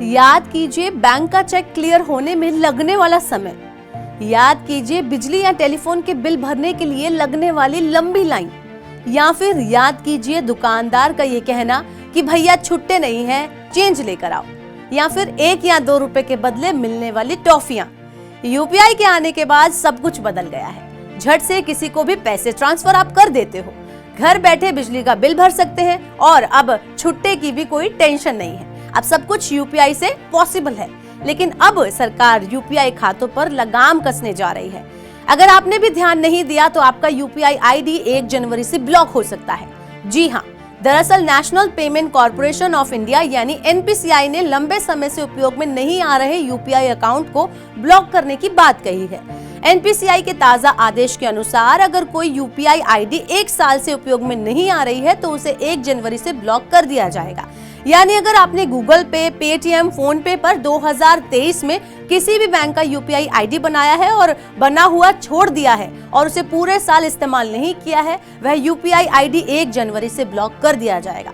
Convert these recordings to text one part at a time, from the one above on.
याद कीजिए बैंक का चेक क्लियर होने में लगने वाला समय। याद कीजिए बिजली या टेलीफोन के बिल भरने के लिए लगने वाली लंबी लाइन। या फिर याद कीजिए दुकानदार का ये कहना कि भैया छुट्टे नहीं हैं, चेंज लेकर आओ। या फिर 1 या 2 रुपए के बदले मिलने वाली टॉफियां। यूपीआई के आने के बाद सब कुछ बदल गया है। झट से किसी को भी पैसे ट्रांसफर आप कर देते हो, घर बैठे बिजली का बिल भर सकते हैं और अब छुट्टे की भी कोई टेंशन नहीं है। अब सब कुछ यूपीआई से पॉसिबल है। लेकिन अब सरकार यूपीआई खातों पर लगाम कसने जा रही है। अगर आपने भी ध्यान नहीं दिया तो आपका यूपीआई आईडी 1 जनवरी से ब्लॉक हो सकता है। जी हाँ, दरअसल national payment corporation of India यानी एनपीसीआई ने लंबे समय से उपयोग में नहीं आ रहे यूपीआई अकाउंट को ब्लॉक करने की बात कही है। एनपीसीआई के ताजा आदेश के अनुसार अगर कोई यूपीआई आईडी 1 साल से उपयोग में नहीं आ रही है तो उसे 1 जनवरी से ब्लॉक कर दिया जाएगा। यानी अगर आपने गूगल पे, पेटीएम, फोन पे पर 2023 में किसी भी बैंक का यूपीआई आईडी बनाया है और बना हुआ छोड़ दिया है और उसे पूरे साल इस्तेमाल नहीं किया है, वह यूपीआई आईडी 1 जनवरी से ब्लॉक कर दिया जाएगा।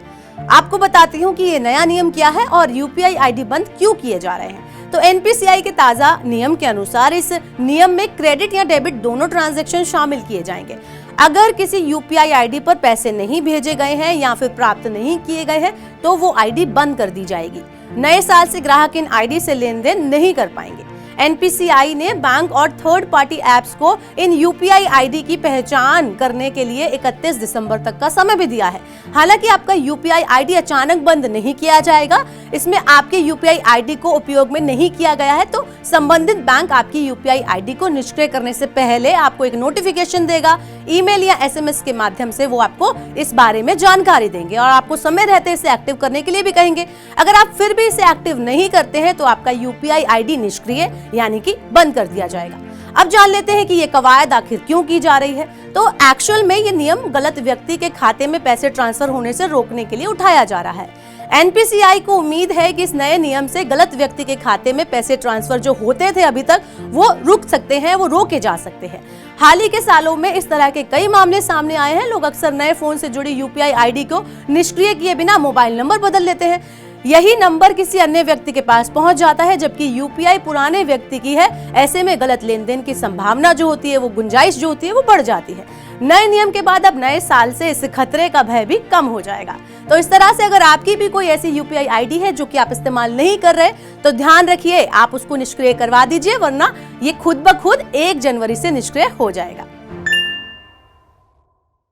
आपको बताती हूँ कि ये नया नियम क्या है और यूपीआई आईडी बंद क्यों किए जा रहे हैं। तो एनपीसीआई के ताजा नियम के अनुसार इस नियम में क्रेडिट या डेबिट दोनों ट्रांजैक्शन शामिल किए जाएंगे। अगर किसी यूपीआई आईडी पर पैसे नहीं भेजे गए हैं या फिर प्राप्त नहीं किए गए हैं तो वो आईडी बंद कर दी जाएगी। नए साल से ग्राहक इन आईडी से लेन देन नहीं कर पाएंगे। एनपीसीआई ने बैंक और थर्ड पार्टी एप्स को इन यूपीआई आईडी की पहचान करने के लिए 31 दिसंबर तक का समय भी दिया है। हालांकि आपका यूपीआई आईडी अचानक बंद नहीं किया जाएगा। इसमें आपके यूपीआई आईडी को उपयोग में नहीं किया गया है तो संबंधित बैंक आपकी यूपीआई आईडी को निष्क्रिय करने से पहले आपको एक नोटिफिकेशन देगा। ईमेल या एसएमएस के माध्यम से वो आपको इस बारे में जानकारी देंगे और आपको समय रहते इसे एक्टिव करने के लिए भी कहेंगे। अगर आप फिर भी इसे एक्टिव नहीं करते हैं तो आपका यूपीआई आईडी निष्क्रिय यानी कि बंद कर दिया जाएगा। अब जान लेते हैं कि ये कवायद आखिर क्यों की जा रही है। तो एक्चुअल में ये नियम गलत व्यक्ति के खाते में पैसे ट्रांसफर होने से रोकने के लिए उठाया जा रहा है। एनपीसीआई को उम्मीद है कि इस नए नियम से गलत व्यक्ति के खाते में पैसे ट्रांसफर जो होते थे अभी तक वो रुक सकते हैं, वो रोके जा सकते हैं। हाल ही के सालों में इस तरह के कई मामले सामने आए हैं। लोग अक्सर नए फोन से जुड़ी यूपीआई आईडी को निष्क्रिय किए बिना मोबाइल नंबर बदल लेते हैं। यही नंबर किसी अन्य व्यक्ति के पास पहुंच जाता है जबकि यूपीआई पुराने व्यक्ति की है। ऐसे में गलत लेन देन की संभावना जो होती है, वो गुंजाइश जो होती है, वो बढ़ जाती है। नए नियम के बाद अब नए साल से इस खतरे का भय भी कम हो जाएगा। तो इस तरह से अगर आपकी भी कोई ऐसी यूपीआई आईडी है जो कि आप इस्तेमाल नहीं कर रहे तो ध्यान रखिए, आप उसको निष्क्रिय करवा दीजिए, वरना ये खुद ब खुद 1 जनवरी से निष्क्रिय हो जाएगा।